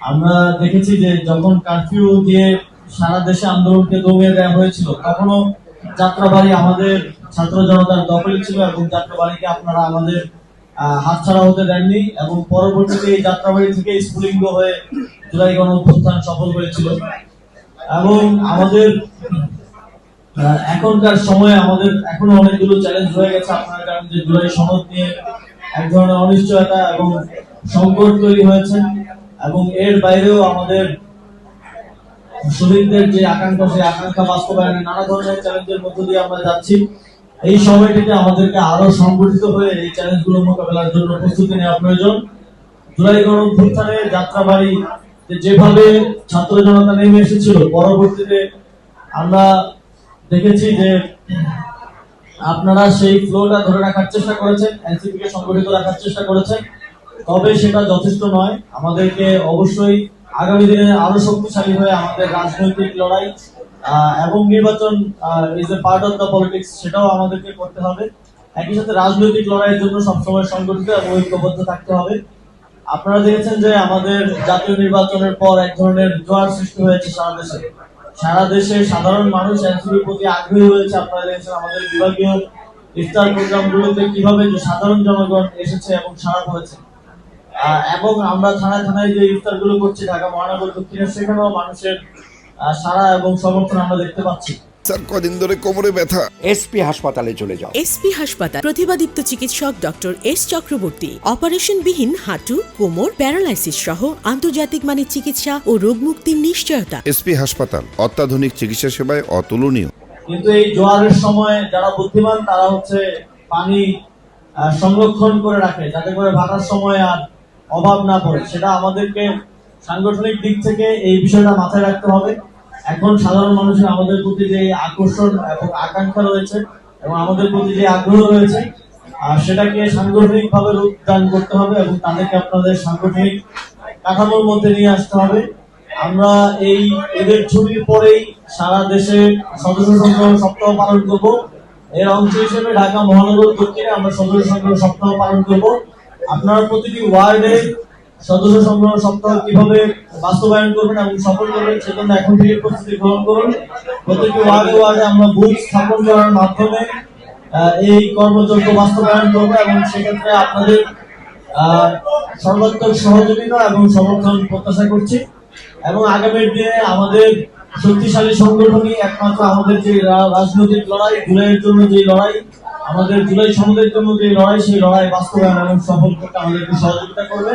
আমরা দেখেছি যে যখন কারফিউ দিয়ে সারা দেশে আন্দোলনকে দমিয়ে দেওয়া হয়েছিল, তখনও যাত্রাবাড়ি আমাদের ছাত্র জনতার দখলে ছিল এবং যাত্রাবাড়িকে আপনারা আমাদের হাতছাড়া হতে দেননি এবং পরবর্তীতে এই যাত্রাবাড়ি থেকে স্ফুলিঙ্গ হয়ে জুলাই গণ অভ্যুত্থান সফল হয়েছিল। এবং আমাদের এখনকার সময়ে আমাদের এখনো অনেকগুলো চ্যালেঞ্জ হয়ে গেছে। আপনারা জানেন যে জুলাই সনদ নিয়ে এক ধরনের অনিশ্চয়তা এবং সংকট তৈরি হয়েছে এবং এর বাইরেও আমাদের শহীদদের যে আকাঙ্ক্ষা, সেই আকাঙ্ক্ষা বাস্তবায়নে নানা ধরনের চ্যালেঞ্জের মধ্য দিয়ে আমরা যাচ্ছি। এই সময়টিতে আমাদেরকে আরো সংগঠিত হয়ে এই চ্যালেঞ্জগুলো মোকাবেলার জন্য প্রস্তুতি নেওয়া প্রয়োজন। জুলাই গণ অভ্যুত্থানে যাত্রাবাড়ি যেভাবে ছাত্র জনতা নেমে এসেছিল, পরবর্তীতে আমরা দেখেছি যে আপনারা সেই ফ্লোটা ধরে রাখার চেষ্টা করেছেন, এনসিপি কে সংগঠিত রাখার চেষ্টা করেছেন, তবে সেটা যথেষ্ট নয়। আমাদেরকে অবশ্যই আগামী দিনে আরো শক্তিশালী হয়ে আমাদের রাজনৈতিক লড়াই এবং নির্বাচন is a part of the politics, সেটাও আমাদেরকে করতে হবে। একই সাথে রাজনৈতিক লড়াইয়ের জন্য সবসময় সংগঠিত এবং ঐক্যবদ্ধ থাকতে হবে। আপনারা দেখেছেন যে আমাদের জাতীয় নির্বাচনের পর এক ধরনের জোয়ার সৃষ্টি হয়েছে সারা দেশে সাধারণ মানুষ এনসিপির প্রতি আগ্রহী হয়েছে। আপনারা দেখেছেন আমাদের বিভাগীয় ইফতার প্রোগ্রামগুলোতে কিভাবে সাধারণ জনগণ এসেছে এবং সাড়া করেছে। এবং আমরা থানায় থানায় যে ইফতারগুলো করছি ঢাকা মহানগর দক্ষিণে, সেখানেও মানুষের সাড়া এবং সমর্থন আমরা দেখতে পাচ্ছি। স্যার, কদিন ধরে কোমরে ব্যথা। এসপি হাসপাতালে চলে যাও। এসপি হাসপাতাল, প্রতিভাদীপ্ত চিকিৎসক ডক্টর এস চক্রবর্তী, অপারেশনবিহীন হাঁটু, কোমর, প্যারালাইসিস সহ আন্তর্জাতিক মানের চিকিৎসা ও রোগ মুক্তির নিশ্চয়তা। এসপি হাসপাতাল, অত্যাধুনিক চিকিৎসা সেবায় অতুলনীয়। কিন্তু এই জোয়ারের সময় যারা বুদ্ধিমান তারা পানি সংরক্ষণ করে রাখে, যাতে করে ভাটার সময় আর অভাব না পড়ে। সেটা আমাদেরকে সাংগঠনিক দিক থেকে এই বিষয়টা মাথায় রাখতে হবে। এখন সাধারণ মানুষের আমাদের প্রতি যে আকর্ষণ এবং আকাঙ্ক্ষা রয়েছে এবং আমাদের প্রতি যে আগ্রহ রয়েছে, সেটাকে সাংগঠনিক ভাবে রূপদান করতে হবে এবং তাদেরকে আপনাদের সাংগঠনিক কাঠামোর মধ্যে নিয়ে আসতে হবে। আমরা এই ঈদের ছুটির পরেই সারা দেশে সদস্য সংগ্রহ সপ্তাহ পালন করব। এর অংশ হিসেবে ঢাকা মহানগর দক্ষিণে আমরা সদস্য সংগ্রহ সপ্তাহ পালন করব। আপনারা প্রতিটি ওয়ার্ডে সদস্য সংগ্রহ সপ্তাহ কিভাবে বাস্তবায়ন করবেন এবং সফল করবেন সেজন্য এখন থেকে প্রস্তুতি গ্রহণ করুন। প্রতিটি ওয়ার্ডে আমরা বুথ স্থাপন করার মাধ্যমে এই কর্মযজ্ঞ বাস্তবায়ন করবো এবং সেক্ষেত্রে আপনাদের সর্বাত্মক সহযোগিতা এবং সমর্থন প্রত্যাশা করছি। এবং আগামী দিনে আমাদের শক্তিশালী সংগঠনই একমাত্র আমাদের যে রাজনৈতিক লড়াই, জুলাইয়ের জন্য যে লড়াই, আমাদের জুলাই সনদের জন্য যে লড়াই, সেই লড়াই বাস্তবায়ন এবং সফল করতে আমাদেরকে সহযোগিতা করবে।